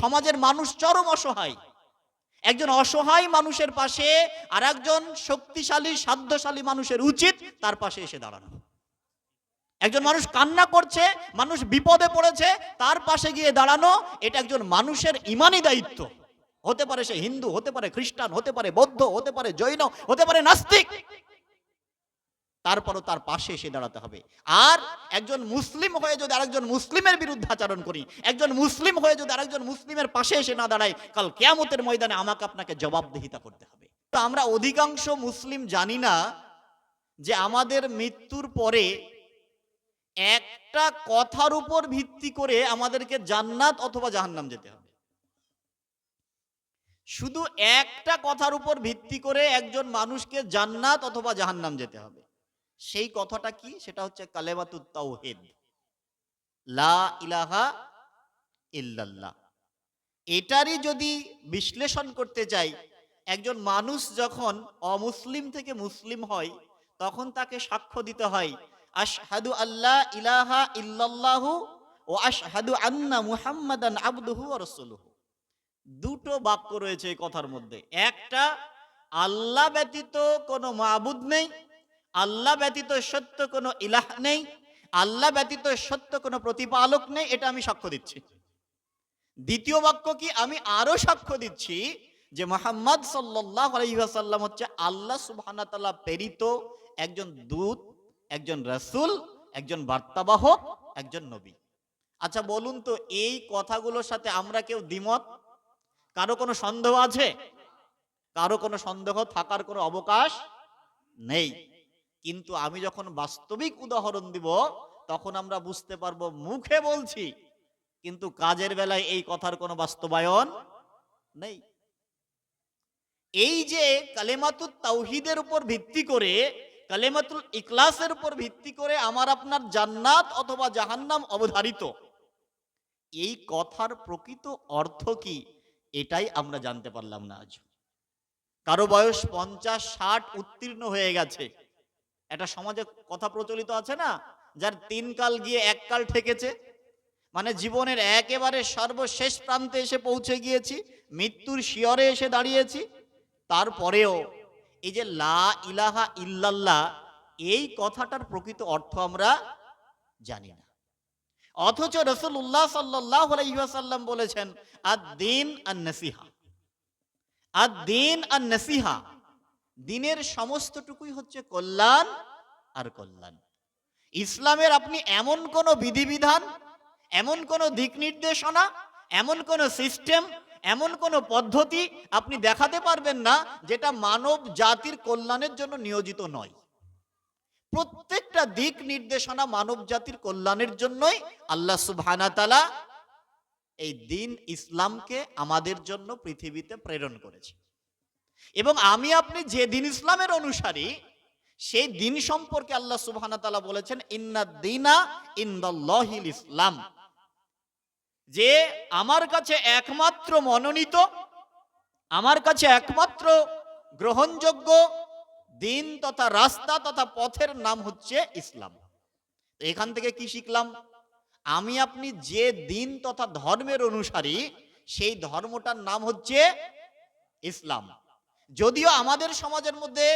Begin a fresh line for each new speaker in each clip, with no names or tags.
সমাজের মানুষ চরম অসহায়। একজন অসহায় মানুষের পাশে আর একজন শক্তিশালী সাধ্যশালী মানুষের উচিত তার পাশে এসে দাঁড়ানো। একজন মানুষ কান্না করছে, মানুষ বিপদে পড়েছে, তার পাশে গিয়ে দাঁড়ানো, এটা একজন মানুষের ঈমানি দায়িত্ব। হতে পারে সে হিন্দু, হতে পারে খ্রিস্টান, হতে পারে বৌদ্ধ, হতে পারে জৈন, হতে পারে নাস্তিক, তারপরও তার পাশে এসে দাঁড়াতে হবে। আর একজন মুসলিম হয়ে যদি আরেকজন মুসলিমের বিরুদ্ধে আচরণ করি, একজন মুসলিম হয়ে যদি আরেকজন মুসলিমের পাশে এসে না দাঁড়ায়, কাল কিয়ামতের ময়দানে আমাকে আপনাকে জবাবদিহিতা করতে হবে। তো আমরা অধিকাংশ মুসলিম জানি না যে আমাদের মৃত্যুর পরে একটা কথার উপর ভিত্তি করে আমাদেরকে জান্নাত অথবা জাহান্নাম যেতে হবে। শুধু একটা কথার উপর ভিত্তি করে একজন মানুষকে জান্নাত অথবা জাহান্নাম যেতে হবে। সেই কথাটা কি? সেটা হচ্ছে কালেমাতুত তাওহীদ, লা ইলাহা ইল্লাল্লাহ। এটারই যদি বিশ্লেষণ করতে চাই, একজন মানুষ যখন অমুসলিম থেকে মুসলিম হয় তখন তাকে সাক্ষ্য দিতে হয় আশহাদু আল্লা ইলাহা ইল্লাল্লাহু ওয়া আশহাদু আন্না মুহাম্মাদান আবদুহু ওয়া রাসূলুহু। দুটো বাক্য রয়েছে এই কথার মধ্যে। একটা, আল্লাহ ব্যতীত কোনো মাবুদ নেই, আল্লাহ ব্যতীত সত্য কোনো ইলাহ নেই, আল্লাহ ব্যতীত সত্য কোনো প্রতিপালক নেই, এটা আমি সাক্ষ্য দিচ্ছি। দ্বিতীয় বাক্য কি? আমি আরো সাক্ষ্য দিচ্ছি যে মুহাম্মদ সাল্লাল্লাহু আলাইহি ওয়াসাল্লাম হচ্ছে আল্লাহ সুবহানাহু ওয়া তাআলা প্রেরিত একজন দূত, একজন রাসূল, একজন বার্তাবাহক, একজন নবী। আচ্ছা বলুন তো, এই কথাগুলোর সাথে আমরা কেউ দ্বিমত? কারো কোনো সন্দেহ আছে? কারো কোনো সন্দেহ থাকার কোনো অবকাশ নেই। কিন্তু আমি যখন বাস্তবিক উদাহরণ দিব তখন আমরা বুঝতে পারবো মুখে বলছি কিন্তু কাজের বেলায় এই কথার কোনো বাস্তবায়ন নেই। এই যে কালেমাতুত তাওহীদের উপর ভিত্তি করে, কালেমাতুল ইখলাসের উপর ভিত্তি করে আমার আপনার জান্নাত অথবা জাহান্নাম অবধারিত, এই কথার প্রকৃত অর্থ কি এটাই আমরা জানতে পারলাম না আজ। কারো বয়স 50-60 উত্তীর্ণ হয়ে গেছে। একটা সমাজে কথা প্রচলিত আছে না, যার 3 কাল গিয়ে 1 কাল ঠেকেছে, মানে জীবনের একেবারে সর্বশেষ প্রান্তে এসে পৌঁছে গিয়েছি, মৃত্যুর শিয়রে এসে দাঁড়িয়েছি, তারপরেও এই যে লা ইলাহা ইল্লাল্লাহ এই কথাটার প্রকৃত অর্থ আমরা জানি না। অথচ রাসূলুল্লাহ সাল্লাল্লাহু আলাইহি ওয়াসাল্লাম বলেছেন আদ-দীন আন-নাসিহা, আদ-দীন আন-নাসিহা, দিনের সমস্তটুকুই হচ্ছে কল্যাণ আর কল্যাণ। ইসলামের আপনি এমন কোন বিধিবিধান, এমন কোন দিক নির্দেশনা, এমন কোন সিস্টেম, এমন কোন পদ্ধতি আপনি দেখাতে পারবেন না যেটা মানব জাতির কল্যাণের জন্য নিয়োজিত নয়। প্রত্যেকটা দিক নির্দেশনা মানব জাতির কল্যাণের জন্যই আল্লাহ সুবহানাহু ওয়া তাআলা এই দ্বীন ইসলামকে আমাদের জন্য পৃথিবীতে প্রেরণ করেছে। এবং আমি আপনি যে দ্বীন ইসলামের অনুসারী, সেই দ্বীন সম্পর্কে আল্লাহ সুবহানাহু ওয়া তাআলা বলেছেন ইন্নাদ দীনা ইনদাল্লাহিল ইসলাম, যে আমার কাছে একমাত্র মনোনীত, আমার কাছে একমাত্র গ্রহণযোগ্য দ্বীন তথা রাস্তা তথা পথের নাম হচ্ছে ইসলাম। এখান থেকে কি শিখলাম? আমি আপনি যে দ্বীন তথা ধর্মের অনুসারী, সেই ধর্মটার নাম হচ্ছে ইসলাম। যদিও আমাদের সমাজের মধ্যে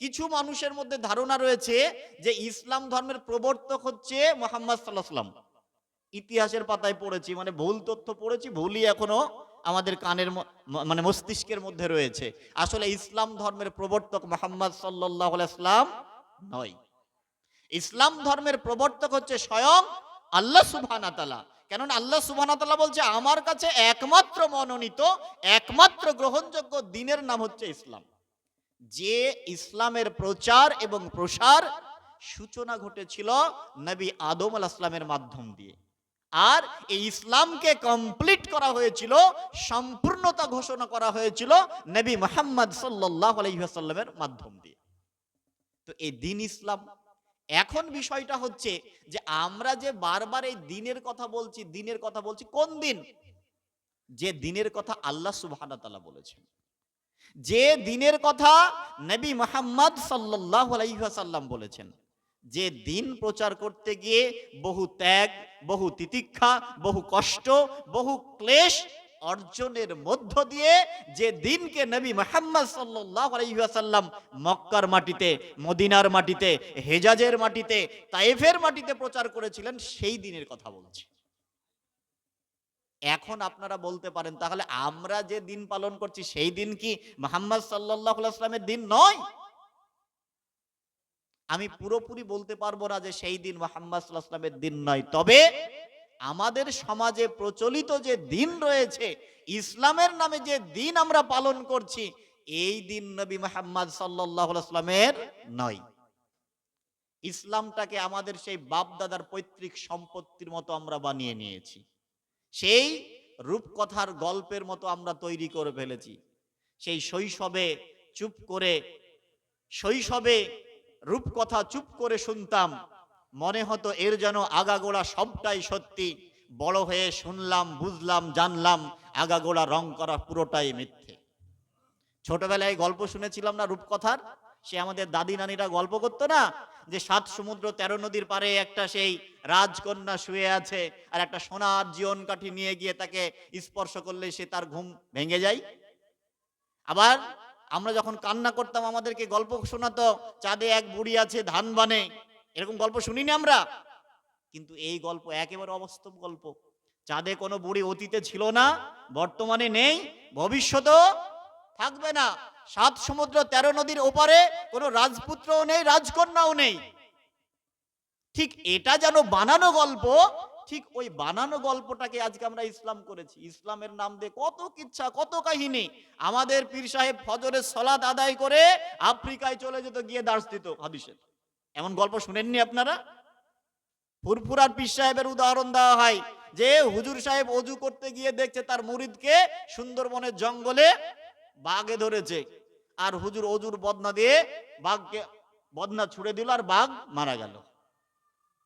কিছু মানুষের মধ্যে ধারণা রয়েছে যে ইসলাম ধর্মের প্রবর্তক হচ্ছে মুহাম্মদ সাল্লাল্লাহু আলাইহি ওয়াসাল্লাম। ইতিহাসের পাতায় পড়েছি, মানে ভুল তথ্য পড়েছি, ভুলই এখনো আমাদের কানের মানে মস্তিষ্কের মধ্যে রয়েছে। আসলে ইসলাম ধর্মের প্রবর্তক মুহাম্মদ সাল্লাল্লাহু আলাইহি ওয়াসাল্লাম নয়। ইসলাম ধর্মের প্রবর্তক হচ্ছে স্বয়ং আল্লাহ সুবহানাহু ওয়া তাআলা। কেননা আল্লাহ সুবহানাহু ওয়া তাআলা বলছে আমার কাছে একমাত্র মনোনীত, একমাত্র গ্রহণযোগ্য দ্বীনের নাম হচ্ছে ইসলাম। যে ইসলামের প্রচার এবং প্রসার সূচনা ঘটেছিল নবী আদম আলাইহিস সালামের মাধ্যম দিয়ে, আর এই ইসলামকে কমপ্লিট করা হয়েছিল, সম্পূর্ণতা ঘোষণা করা হয়েছিল নবী মুহাম্মদ সাল্লাল্লাহু আলাইহি ওয়াসাল্লামের মাধ্যম দিয়ে। তো এই দ্বীন ইসলাম। এখন বিষয়টা হচ্ছে যে আমরা যে বারবার এই দ্বীনের কথা বলছি, দ্বীনের কথা বলছি, কোন দ্বীন? যে দ্বীনের কথা আল্লাহ সুবহানাহু ওয়া তাআলা বলেছেন, যে দ্বীনের কথা নবী মুহাম্মদ সাল্লাল্লাহু আলাইহি ওয়াসাল্লাম বলেছেন, যে দিন প্রচার করতে গিয়ে বহু ত্যাগ, বহু তিতিক্ষা, বহু কষ্ট, বহু ক্লেশ অর্জনের মধ্য দিয়ে যে দিনকে নবী মুহাম্মদ সাল্লাল্লাহু আলাইহি ওয়াসাল্লাম মক্কার মাটিতে, মদিনার মাটিতে, হেজাজের মাটিতে, তায়েফের মাটিতে প্রচার করেছিলেন, সেই দিনের কথা বলছি। এখন আপনারা বলতে পারেন, তাহলে আমরা যে দিন পালন করছি সেই দিন কি মুহাম্মদ সাল্লাল্লাহু আলাইহি ওয়াসাল্লামের দিন নয়? আমি পুরোপুরি বলতে পারবো না যে সেই দিন মুহাম্মদ সাল্লাল্লাহু আলাইহি ওয়াসাল্লামের দিন নয়, তবে আমাদের সমাজে প্রচলিত যে দিন রয়েছে, ইসলামের নামে যে দিন আমরা পালন করছি, এই দিন নবী মুহাম্মদ সাল্লাল্লাহু আলাইহি ওয়াসাল্লামের নয়। ইসলামটাকে আমাদের সেই বাপ দাদার পৈতৃক সম্পত্তির মতো আমরা বানিয়ে নিয়েছি, সেই রূপকথার গল্পের মতো আমরা তৈরি করে ফেলেছি। সেই শৈশবে রূপকথা চুপ করে শুনতাম, মনে হতো এর যেন আগাগোড়া সবটাই সত্যি। বড় হয়ে শুনলাম, বুঝলাম, জানলাম আগাগোড়া রং করা পুরোটাই মিথ্যে। ছোটবেলায় গল্প শুনেছিলাম না রূপকথার, সে আমাদের দাদি নানিরা গল্প করতো না, যে 7 সমুদ্র 13 নদীর পারে একটা সেই রাজকন্যা শুয়ে আছে, আর একটা সোনার জীবন কাঠি নিয়ে গিয়ে তাকে স্পর্শ করলে সে তার ঘুম ভেঙে যায়। আবার আমরা যখন কান্না করতাম আমাদেরকে গল্প শোনাতো, চাঁদে এক বুড়ি আছে ধান বানে, এরকম গল্প শুনিনি আমরা? কিন্তু এই গল্প একেবারে অবাস্তব গল্প। চাঁদে কোনো বুড়ি অতীতে ছিল না, বর্তমানে নেই, ভবিষ্যতেও থাকবে না। 7 সমুদ্র 13 নদীর ওপারে কোনো রাজপুত্রও নেই, রাজকন্যাও নেই। ঠিক এটা যেন বানানো গল্প, ঠিক ওই বানানো গল্পটাকে আজকে আমরা ইসলাম করেছি। ইসলামের নাম দিয়ে কত কিচ্ছা, কত কাহিনী। আমাদের পীর সাহেব ফজরের সালাত আদায় করে আফ্রিকায় চলে যেত, গিয়ে দার্স দিত হাদিসের। এমন গল্প শুনেননি আপনারা? ফুরফুরার পীর সাহেবের উদাহরণ দেওয়া হয়, যে হুজুর সাহেব অজু করতে গিয়ে দেখছে তার মুরিদকে সুন্দরবনের জঙ্গলে বাঘে ধরেছে, আর হুজুর অজুর বদনা দিয়ে বাঘকে বদনা ছুড়ে দিল, আর বাঘ মারা গেল।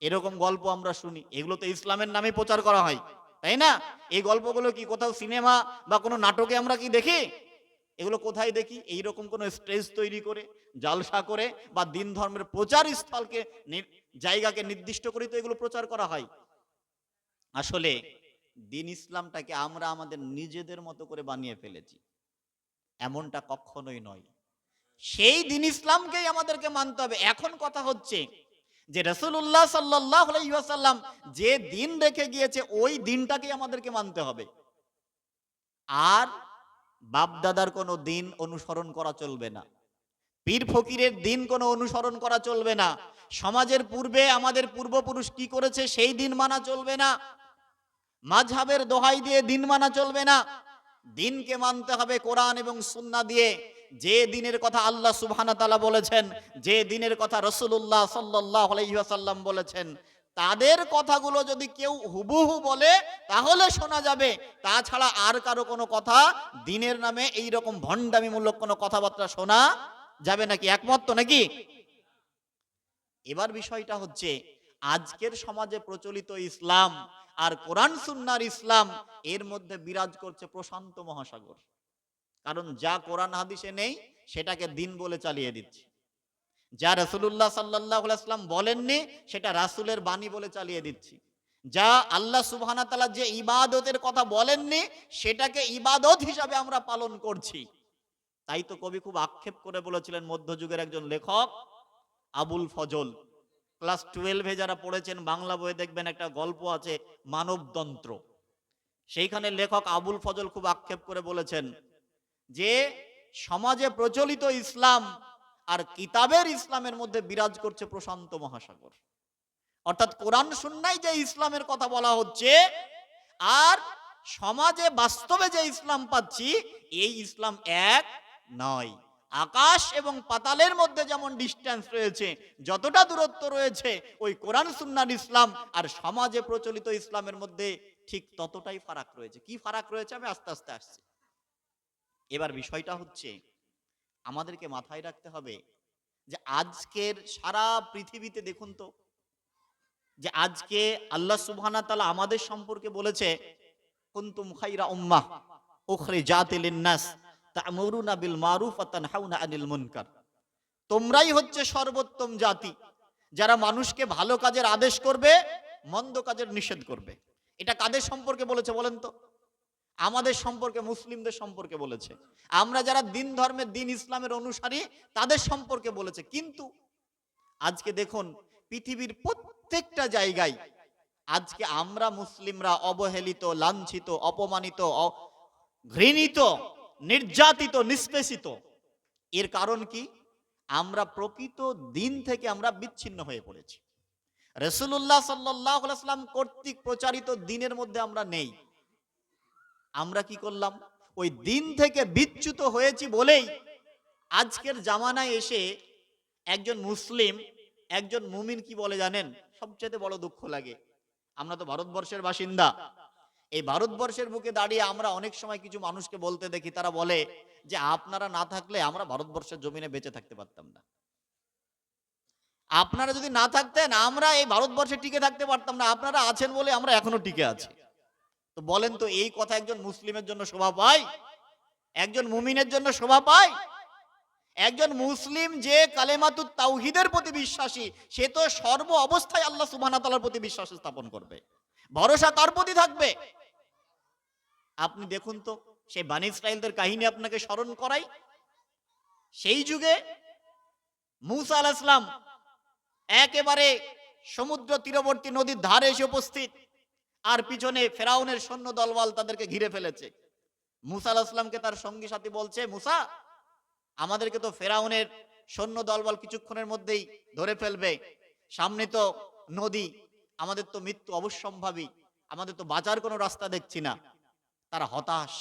এরকম গল্প আমরা শুনি, এগুলো তো ইসলামের নামে প্রচার করা হয়, তাই না? এই গল্পগুলো কি কোথাও সিনেমা বা কোনো নাটকে আমরা কি দেখি? এগুলো কোথায় দেখি? এইরকম কোনো স্টেজ তৈরি করে, জালসা করে, বা দিন ধর্মের প্রচার স্থলকে, জায়গাকে নির্দিষ্ট করে তো এগুলো প্রচার করা হয়। আসলে দিন ইসলামটাকে আমরা আমাদের নিজেদের মতো করে বানিয়ে ফেলেছি, এমনটা কখনোই নয়। সেই দিন ইসলামকেই আমাদেরকে মানতে হবে। এখন কথা হচ্ছে যে রাসূলুল্লাহ সাল্লাল্লাহু আলাইহি ওয়াসাল্লাম যে দিন রেখে গিয়েছে, ওই দিনটাকে আমাদেরকে মানতে হবে। আর বাপদাদার কোনো দিন অনুসরণ করা চলবে না, পীর ফকিরের দিন কোনো অনুসরণ করা চলবে না, সমাজের পূর্বে আমাদের পূর্বপুরুষ কি করেছে সেই দিন মানা চলবে না, মাযহাবের দোহাই দিয়ে দিন মানা চলবে না। দিনকে মানতে হবে কোরআন এবং সুন্নাহ দিয়ে। যে দিনের কথা আল্লাহ সুবহানাহু ওয়া তাআলা বলেছেন, যে দিনের কথা রাসূলুল্লাহ সাল্লাল্লাহু আলাইহি ওয়াসাল্লাম বলেছেন, তাদের কথাগুলো যদি কেউ হুবহু বলে তাহলে শোনা যাবে। তাছাড়া আর কারো কোনো কথা দিনের নামে এই রকম ভণ্ডামিমূলক কোনো কথাবার্তা শোনা যাবে নাকি? একমত তো নাকি? এবার বিষয়টা হচ্ছে, আজকের সমাজে প্রচলিত ইসলাম আর কোরআন সুন্নাহর ইসলাম, এর মধ্যে বিরাজ করছে প্রশান্ত মহাসাগর। কারণ যা কোরআন হাদিসে নেই সেটাকে দিন বলে চালিয়ে দিচ্ছে, যা রাসূলুল্লাহ সাল্লাল্লাহু আলাইহি ওয়াসাল্লাম বলেননি সেটা রাসূলের বাণী বলে চালিয়ে দিচ্ছি, যা আল্লাহ সুবহানাহু ওয়া তাআলা যে ইবাদতের কথা বলেননি সেটাকে ইবাদত হিসাবে আমরা পালন করছি। তাই তো কবি খুব আক্ষেপ করে বলেছিলেন, মধ্যযুগের একজন লেখক আবুল ফজল, ক্লাস 12-এ যারা পড়েছেন বাংলা বইয়ে দেখবেন একটা গল্প আছে মানবতন্ত্র। সেইখানে লেখক আবুল ফজল খুব আক্ষেপ করে বলেছেন যে সমাজে প্রচলিত ইসলাম আর কিতাবের ইসলামের মধ্যে বিরাজ করছে প্রশান্ত মহাসাগর। অর্থাৎ কোরআন সুন্নাহয় যে ইসলামের কথা বলা হচ্ছে আর সমাজে বাস্তবে যে ইসলাম পাচ্ছি, এই ইসলাম এক নয়। আকাশ এবং পাতালের মধ্যে যেমন ডিসটেন্স রয়েছে, যতটা দূরত্ব রয়েছে ওই কোরআন সুন্নাহর ইসলাম আর সমাজে প্রচলিত ইসলামের মধ্যে ঠিক ততটাই ফারাক রয়েছে। কি ফারাক রয়েছে আমি আস্তে আস্তে আসছি। এবার বিষয়টা হচ্ছে, আমাদেরকে মাথায় রাখতে হবে যে আজকের সারা পৃথিবীতে দেখুন তো, যে আজকে আল্লাহ সুবহানাহু ওয়া তাআলা আমাদের সম্পর্কে বলেছে, কুনতুম খায়রা উম্মাহ উখরিজাত লিন-নাস তা'মুরুনা বিল মারুফ ওয়া তানহাউনা আনিল মুনকার। তোমরাই হচ্ছে সর্বোত্তম জাতি, যারা মানুষকে ভালো কাজের আদেশ করবে, মন্দ কাজের নিষেধ করবে। এটা কাদের সম্পর্কে বলেছে বলেন তো? আমাদের সম্পর্কে, মুসলিমদের সম্পর্কে বলেছে। আমরা যারা দিন ধর্মের, দিন ইসলামের অনুসারী, তাদের সম্পর্কে বলেছে। কিন্তু আজকে দেখুন পৃথিবীর প্রত্যেকটা জায়গায় আজকে আমরা মুসলিমরা অবহেলিত, লাঞ্ছিত, অপমানিত, ঘৃণিত, নির্যাতিত, নিষ্পেষিত। এর কারণ কি? আমরা প্রকৃত দিন থেকে আমরা বিচ্ছিন্ন হয়ে পড়েছি। রাসূলুল্লাহ সাল্লাল্লাহু আলাইহি ওয়াসাল্লাম কর্তৃক প্রচারিত দিনের মধ্যে আমরা নেই। আমরা কি করলাম? ওই দিন থেকে বিচ্যুত হয়েছি বলেই আজকের জামানায় এসে একজন মুসলিম, একজন মুমিন কি বলে জানেন? সবচেয়ে বড় দুঃখ লাগে, আমরা তো ভারতবর্ষের বাসিন্দা। এই ভারতবর্ষের বুকে দাঁড়িয়ে আমরা অনেক সময় কিছু মানুষকে বলতে দেখি, তারা বলে যে আপনারা না থাকলে আমরা ভারতবর্ষের জমিনে বেঁচে থাকতে পারতাম না। আপনারা যদি না থাকতেন আমরা এই ভারতবর্ষে টিকে থাকতে পারতাম না। আপনারা আছেন বলে আমরা এখনো টিকে আছি। তো বলেন তো, এই কথা একজন মুসলিমের জন্য শোভা পায়? একজন মুমিনের জন্য শোভা পায়? একজন মুসলিম যে কালেমাতুত তাওহীদের প্রতি বিশ্বাসী, সে তো সর্ব অবস্থায় আল্লাহ সুবহানাহু ওয়া তাআলার প্রতি বিশ্বাস স্থাপন করবে। ভরসা কার প্রতি থাকবে? আপনি দেখুন তো, সেই বানী ইসরাঈলদের কাহিনী আপনাকে স্মরণ করাই। সেই যুগে মূসা আলাইহিস সালাম একেবারে সমুদ্র তীরবর্তী নদীর ধারে এসে উপস্থিত, আর পিছনে ফেরাউনের সৈন্য দলবল তাদেরকে ঘিরে ফেলেছে। মূসা আলাইহিস সালামকে তার সঙ্গী সাথী বলছে, মুসা, আমাদেরকে তো ফেরাউনের সৈন্য দলবল কিছুক্ষণের মধ্যেই ধরে ফেলবে, সামনে তো নদী, আমাদের তো মৃত্যু অবশ্যম্ভাবী, আমাদের তো বাঁচার কোনো রাস্তা দেখছি না। তারা হতাশ।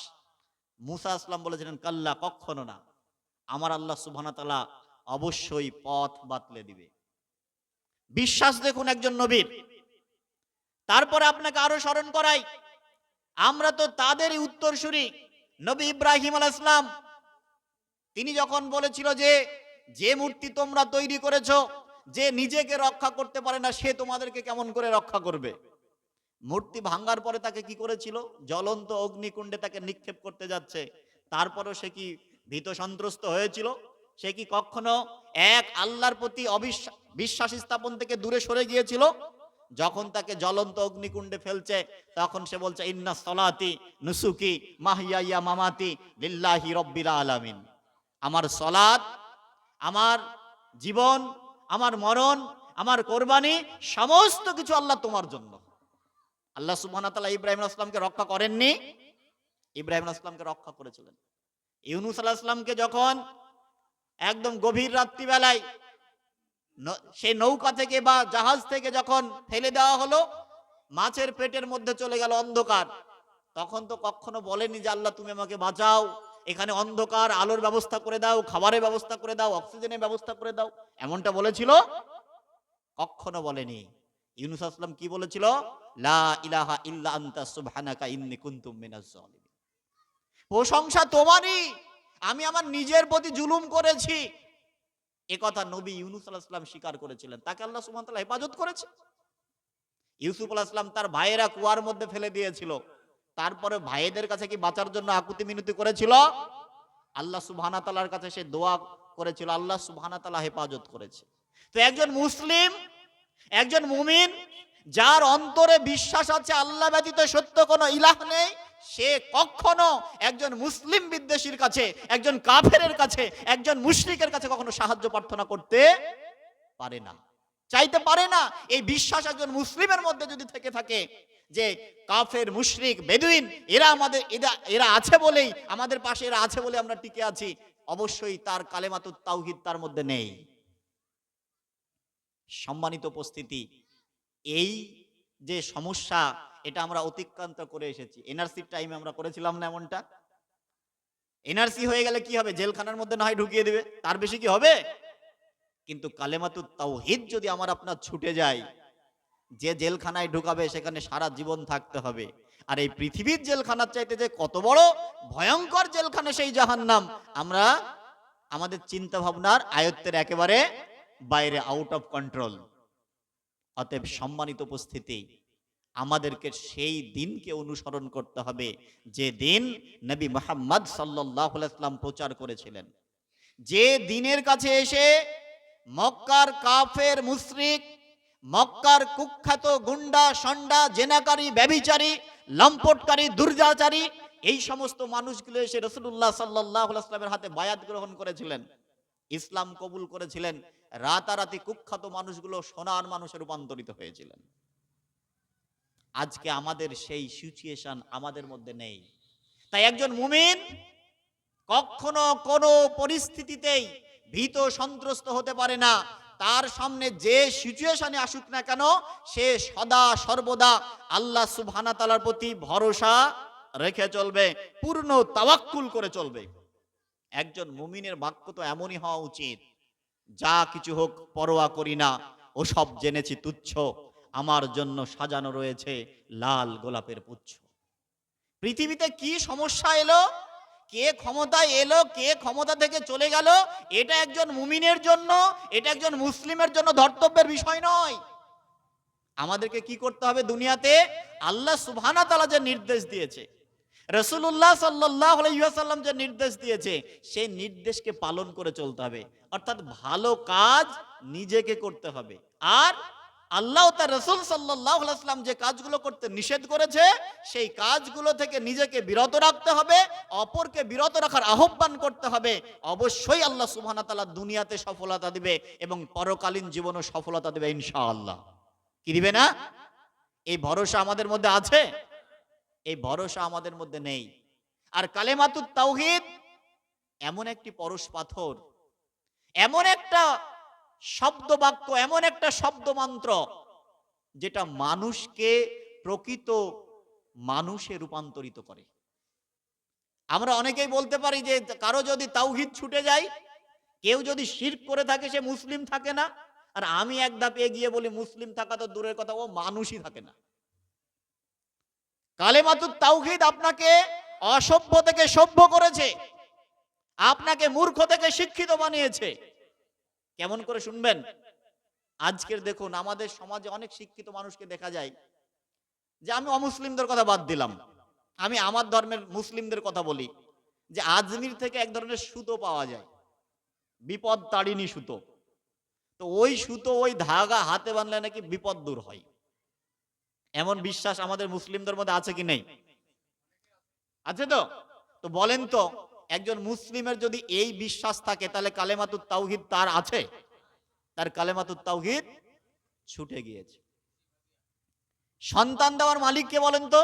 মূসা আলাইহিস সালাম বলেছিলেন, কাল্লা, কখনো না, আমার আল্লাহ সুবহানাহু ওয়া তাআলা অবশ্যই পথ বাতলে দিবে। বিশ্বাস দেখুন একজন নবীর। তারপরে আপনাকে আরো স্মরণ করাই, আমরা তো তাদেরই উত্তরসূরি। নবী ইব্রাহিম আলাইহিস সালাম, তিনি যখন বলেছিল যে যে মূর্তি তোমরা তৈরি করেছো, যে নিজেকে রক্ষা করতে পারে না, সে তোমাদেরকে কেমন করে রক্ষা করবে? মূর্তি ভাঙ্গার পরে তাকে কি করেছিল? জ্বলন্ত অগ্নিকুণ্ডে তাকে নিক্ষেপ করতে যাচ্ছে। তারপরও সে কি ভীত সন্ত্রস্ত হয়েছিল? সে কি কখনো এক আল্লাহর প্রতি বিশ্বাস স্থাপন থেকে দূরে সরে গিয়েছিল? যখন তাকে জ্বলন্ত অগ্নিকুণ্ডে ফেলছে, তখন সে বলছে, ইন্না সলাতি নুসুকি মাহিয়াইয়া মামাতি লিল্লাহি রাব্বিল আলামিন। আমার সলাত, আমার জীবন, আমার মরণ, আমার কোরবানি, সমস্ত কিছু আল্লাহ তোমার জন্য। আল্লাহ সুবহানাহু ওয়া তাআলা ইব্রাহিম আলাইহিস সালামকে রক্ষা করেননি? ইব্রাহিম আলাইহিস সালামকে রক্ষা করেছিলেন। ইউনূস আলাইহিস সালামকে যখন একদম গভীর রাত্রিবেলায় সেই নৌকা থেকে বা জাহাজ থেকে যখন ফেলে দেওয়া হলো, মাছের পেটের মধ্যে চলে গেল অন্ধকার, তখন তো কখনো বলেনি যে আল্লাহ তুমি আমাকে বাঁচাও, এখানে অন্ধকার, আলোর ব্যবস্থা করে দাও, খাবারের ব্যবস্থা করে দাও, অক্সিজেনের ব্যবস্থা করে দাও। এমনটা বলেছিল? কখনো বলেনি। ইউনূস আলাইহিস সালাম কি বলেছিল? লা ইলাহা ইল্লা আনতা সুবহানাকা ইন্নী কুনতু মিনাজ জালিমিন। প্রশংসা তোমারই, আমি আমার নিজের প্রতি জুলুম করেছি। এ কথা নবী ইউনূস আলাইহিস সালাম স্বীকার করেছিলেন। তাকে আল্লাহ সুবহানাহু ওয়া তাআলা হেফাজত করেছে। ইউসুফ আলাইহিস সালাম তার ভাইয়েরা কুয়ার মধ্যে ফেলে দিয়েছিল, তারপরে ভাইদের কাছে কি বাঁচার জন্য আকুতি মিনতি করেছিল? আল্লাহ সুবহানাহু ওয়া তাআলার কাছে সে দোয়া করেছিল, আল্লাহ সুবহানাহু ওয়া তাআলা হেফাজত করেছে। তো একজন মুসলিম, একজন মুমিন, যার অন্তরে বিশ্বাস আছে আল্লাহ ব্যতীত সত্য কোনো ইলাহ নেই, সে কখনো একজন মুসলিম বিদ্বেষীর কাছে, একজন কাফেরের কাছে, একজন মুশরিকের কাছে কখনো সাহায্য প্রার্থনা করতে পারে না, চাইতে পারে না। এই বিশ্বাস একজন মুসলিমের মধ্যে যদি থেকে থাকে যে কাফের, মুশরিক, বেদুইন এরা আছে বলেই আমাদের পাশে, এরা আছে বলে আমরা টিকে আছি, অবশ্যই তার কালেমাতুত তাওহীদ তার মধ্যে নেই। সম্মানিত উপস্থিতি, এই যে সমস্যা, এটা আমরা অতিক্রান্ত করে এসেছি। এনআরসির টাইমে আমরা করেছিলাম না এমনটা? এনআরসি হয়ে গেলে কি হবে? জেলখানার মধ্যে না হয় ঢুকিয়ে দেবে, তার বেশি কি হবে? কিন্তু কালেমাতুত তাওহীদ যদি আমার আপনার ছুটে যায়, যে জেলখানায় ঢুকাবে সেখানে সারা জীবন থাকতে হবে। আর এই পৃথিবীর জেলখানার চাইতে যে কত বড় ভয়ঙ্কর জেলখানা সেই জাহান্নাম, আমরা আমাদের চিন্তা ভাবনার আয়ত্তের একেবারে বাইরে, আউট অফ কন্ট্রোল। অতএব সম্মানিত উপস্থিতি, আমাদেরকে সেই দিনকে অনুসরণ করতে হবে যে দিন নবী মুহাম্মদ সাল্লাল্লাহু আলাইহি ওয়াসাল্লাম প্রচার করেছিলেন। যে দিনের কাছে এসে মক্কার কাফের মুশরিক, মক্কার কুখ্যাত গুন্ডা সন্ডা জেনাকারী ব্যভিচারী লম্পটকারী দুর্যাচারী এই সমস্ত মানুষগুলো এসে রাসূলুল্লাহ সাল্লাল্লাহু আলাইহি ওয়াসাল্লামের হাতে বায়াত গ্রহণ করেছিলেন, ইসলাম কবুল করেছিলেন। রাতারাতি কুখ্যাত মানুষগুলো সোনার মানুষে রূপান্তরিত হয়েছিলেন। আজকে আমাদের সেই সিচুয়েশন আমাদের মধ্যে নেই। তাই একজন মুমিন কখনো কোনো পরিস্থিতিতেই ভীত সন্ত্রস্ত হতে পারে না। তার সামনে যে সিচুয়েশনে আসুক না কেন, সে সদা সর্বদা আল্লাহ সুবহানাহু ওয়া তাআলার প্রতি ভরসা রেখে চলবে, পূর্ণ তাওয়াক্কুল করে চলবে। একজন মুমিনের বাক্য তো এমনই হওয়া উচিত, যা কিছু হোক পরোয়া করি না, ও সব জেনেছি তুচ্ছ, আমার জন্য সাজানো রয়েছে লাল গোলাপের পুচ্ছ। পৃথিবীতে কি সমস্যা এলো, কে ক্ষমতায় এলো, কে ক্ষমতা থেকে চলে গেল, এটা একজন মুমিনের জন্য, এটা একজন মুসলিমের জন্য ধর্তব্যের বিষয় নয়। আমাদেরকে কি করতে হবে দুনিয়াতে? আল্লাহ সুবহানাহু ওয়া তাআলা যে নির্দেশ দিয়েছে, রাসূলুল্লাহ সাল্লাল্লাহু আলাইহি ওয়াসাল্লাম যে নির্দেশ দিয়েছে, সেই নির্দেশকে পালন করে চলতে হবে। অর্থাৎ ভালো কাজ নিজেকে করতে হবে। আর আল্লাহ তার রাসূল সাল্লাল্লাহু আলাইহি ওয়াসাল্লাম যে কাজগুলো করতে নিষেধ করেছে, সেই কাজগুলো থেকে নিজেকে বিরত রাখতে হবে, অপরকে বিরত রাখার আহ্বান করতে হবে। অবশ্যই আল্লাহ সুবহানাহু ওয়া তাআলা দুনিয়াতে সফলতা দিবে এবং পরকালীন জীবনও সফলতা দিবে ইনশাআল্লাহ। কি দিবে না? এই ভরসা আমাদের মধ্যে আছে? এই ভরসা আমাদের মধ্যে নেই। আর কালেমাতুত তাওহীদ এমন একটি পরশ পাথর, এমন একটা শব্দ বাক্য, এমন একটা শব্দ মন্ত্র, যেটা মানুষকে প্রকৃত মানুষে রূপান্তরিত করে। আমরা অনেকেই বলতে পারি যে কারো যদি তাওহীদ ছুটে যায়, কেউ যদি শিরক করে থাকে, সে মুসলিম থাকে না। আর আমি এক ধাপ এগিয়ে বলি, মুসলিম থাকা তো দূরের কথা, ও মানুষই থাকে না। কালেমাতুত তাওহীদ আপনাকে অসভ্য থেকে সভ্য করেছে, আপনাকে মূর্খ থেকে শিক্ষিত বানিয়েছে। কেমন করে শুনবেন? আজকের দেখুন আমাদের সমাজে অনেক শিক্ষিত মানুষকে দেখা যায় যে, আমি অমুসলিমদের কথা বাদ দিলাম, আমি আমার ধর্মের মুসলিমদের কথা বলি, যে আজমির থেকে এক ধরনের সুতো পাওয়া যায়, বিপদ তাড়িনি সুতো। তো ওই সুতো, ওই ধাগা হাতে বাঁধলে নাকি বিপদ দূর হয়। এমন বিশ্বাস আমাদের মুসলিমদের মধ্যে আছে কি নেই? আছে তো? তো বলেন তো, একজন মুসলিমের যদি এই বিশ্বাস থাকে, তাহলে কালেমাতুত তাওহীদ তার আছে? তার কালেমাতুত তাওহীদ ছুটে গিয়েছে। সন্তান দেওয়ার মালিক কে বলেন তো?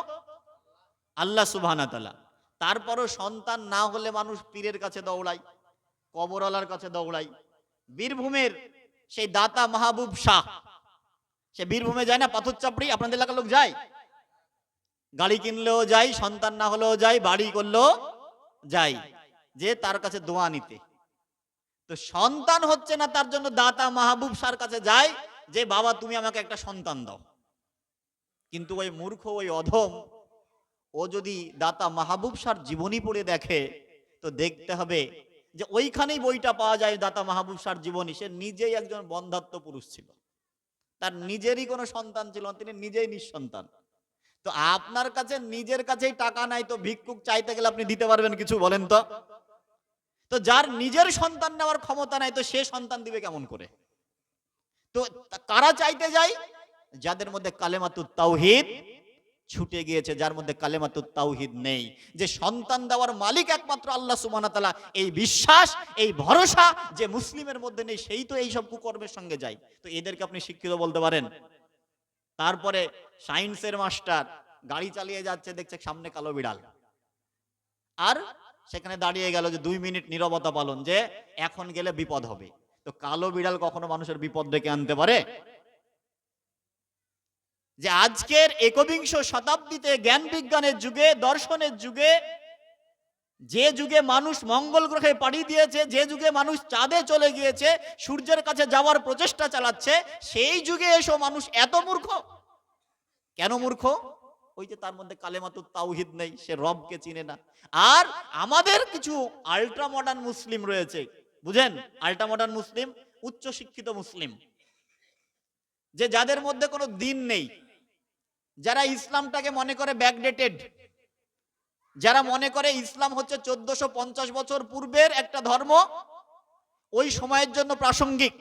আল্লাহ সুবহানাহু ওয়া তাআলা। তারপরও সন্তান না হলে মানুষ পীরের কাছে দৌড়ায়, কবরওয়ালার কাছে দৌড়ায়। বীরভূমের সেই দাতা মাহবুব শাহ, সে বীরভূমে যায় না, পাথর চাপড়ি, আপনাদের এলাকার লোক যায়, গাড়ি কিনলেও যায়, সন্তান না হলেও যায়, বাড়ি করলেও যায়, যে তার কাছে দোয়া নিতে। তো সন্তান হচ্ছে না, তার জন্য দাতা মাহবুব শাহর কাছে যায় যে বাবা তুমি আমাকে একটা সন্তান দাও। কিন্তু ওই মূর্খ, ওই অধম, ও যদি দাতা মাহবুব শাহর জীবনী পড়ে দেখে, তো দেখতে হবে যে ওইখানেই বইটা পাওয়া যায়, দাতা মাহবুব শাহর জীবনী। সে নিজেই একজন বন্ধ্যাত্ব পুরুষ ছিল, তার নিজেরই কোনো সন্তান ছিল না, তিনি নিজেই নিঃসন্তান। তো আপনার কাছে নিজের কাছেই টাকা নাই, তো ভিক্ষুক চাইতে গেলে আপনি দিতে পারবেন কিছু? বলেন তো। তো যার নিজের সন্তান নেওয়ার ক্ষমতা নাই, তো সে সন্তান দিবে কেমন করে? তো কারা চাইতে যায়? যাদের মধ্যে কালেমাতুত তাওহীদ ছুটে গিয়েছে, যার মধ্যে কালেমাতুত তাওহীদ নেই, যে সন্তান দেওয়ার মালিক একমাত্র আল্লাহ সুবহানাহু ওয়া তাআলা, এই বিশ্বাস, এই ভরসা যে মুসলিমের মধ্যে নেই, সেই তো এই সব কুকর্মের সঙ্গে যায়। তো এদেরকে আপনি শিক্ষিত বলতে পারেন? তারপরে সায়েন্সের মাস্টার গাড়ি চালিয়ে যাচ্ছে, দেখছে সামনে কালো বিড়াল, আর সেখানে দাঁড়িয়ে গেল যে 2 মিনিট নীরবতা পালন, যে এখন গেলে বিপদ হবে। তো কালো বিড়াল কখনো মানুষের বিপদ ডেকে আনতে পারে? যে আজকের 21 শতাব্দীতে জ্ঞান বিজ্ঞানের যুগে, দর্শনের যুগে, যে যুগে মানুষ মঙ্গল গ্রহে পাড়ি দিয়েছে, যে যুগে মানুষ চাঁদে চলে গিয়েছে, সূর্যের কাছে যাওয়ার প্রচেষ্টা চালাচ্ছে, সেই যুগে এসো মানুষ এত মূর্খ। কেন মূর্খ? ওই যে তার মধ্যে কালেমাতুত তাওহীদ নেই, সে রবকে চিনে না। আর আমাদের কিছু আল্ট্রা মডার্ন মুসলিম রয়েছে, বুঝেন? আল্ট্রা মডার্ন মুসলিম, উচ্চ শিক্ষিত মুসলিম, যে যাদের মধ্যে কোনো দিন নেই, যারা ইসলামটাকে মনে করে ব্যাকডেটেড, যারা মনে করে ইসলাম হচ্ছে 1450 বছর পূর্বের একটা ধর্ম, ওই সময়ের জন্য প্রাসঙ্গিক।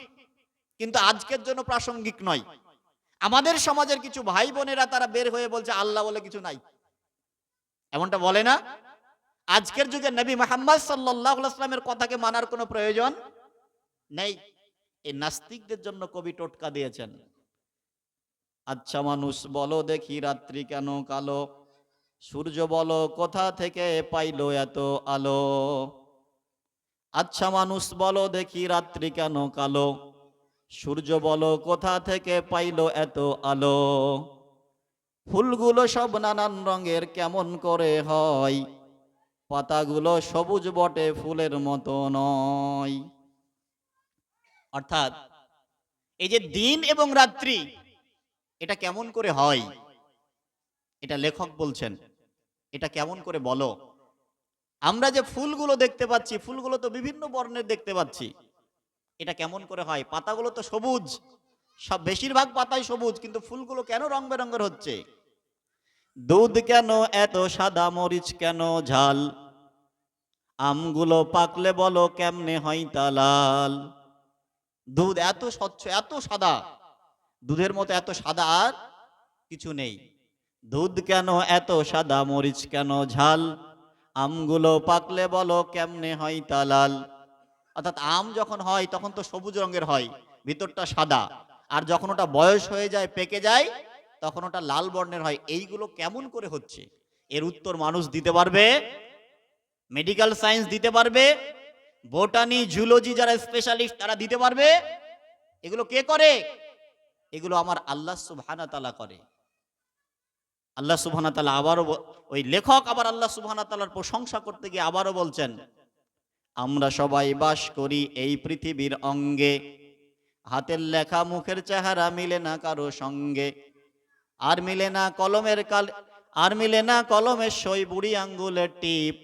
কিন্তু আজকের জন্য প্রাসঙ্গিক নয়। আমাদের সমাজের কিছু ভাই বোনেরা তারা বের হয়ে বলছে আল্লাহ বলে কিছু নাই, এমনটা বলে না? আজকের যুগে নবী মুহাম্মদ সাল্লাল্লাহু আলাইহি ওয়াসাল্লামের কথাকে মানার কোনো প্রয়োজন নেই। এই নাস্তিকদের জন্য কবি টোটকা দিয়েছেন। আচ্ছা মানুষ বলো দেখি রাত্রি কেন কালো, সূর্য বলো কোথা থেকে পাইলো এত আলো। আচ্ছা মানুষ বলো দেখি রাত্রি কেন কালো, সূর্য বলো কোথা থেকে পাইলো এত আলো। ফুলগুলো সব নানান রঙের কেমন করে হয়, পাতাগুলো সবুজ বটে ফুলের মতো নয়। অর্থাৎ এই যে দিন এবং রাত্রি এটা কেমন করে হয়, এটা লেখক বলছেন এটা কেমন করে বলো। আমরা যে ফুলগুলো দেখতে পাচ্ছি, ফুলগুলো তো বিভিন্ন বর্ণের দেখতে পাচ্ছি, এটা কেমন করে হয়? পাতাগুলো তো সবুজ, সব বেশিরভাগ পাতাই সবুজ, কিন্তু ফুলগুলো কেন রং বেরঙের হচ্ছে? দুধ কেন এত সাদা, মরিচ কেন ঝাল, আমগুলো পাকলে বলো কেমনে হয় তা লাল। দুধ এত স্বচ্ছ এত সাদা, দুধের মতো এত সাদা আর কিছু নেই। দুধ কেন এত সাদা, মরিচ কেন ঝাল, আমগুলো পাকলে বলো কেমনে হয় তা লাল। অর্থাৎ আম যখন হয় তখন তো সবুজ রঙের হয়, ভিতরটা সাদা, আর যখন ওটা বয়স হয়ে যায় পেকে যায় তখন ওটা লাল বর্ণের হয়। এইগুলো কেমন করে হচ্ছে? এর উত্তর মানুষ দিতে পারবে, মেডিকেল সায়েন্স দিতে পারবে, বোটানি জুলজি যারা স্পেশালিস্ট তারা দিতে পারবে। এগুলো কে করে? এগুলো আমার আল্লাহ সুবহানাহু ওয়া তাআলা করে। আল্লাহ সুবহানাহু ওয়া তাআলা আবারও ওই লেখক আবার আল্লাহ সুবহানাহু ওয়া তাআলার প্রশংসা করতে গিয়ে আবারও বলছেন, আমরা সবাই বাস করি এই পৃথিবীর অঙ্গে, হাতের লেখা মুখের চেহারা মিলে না কারো সঙ্গে, আর মিলে না কলমের আর মিলে না কলমের সই, বুড়ি আঙ্গুলের টিপ,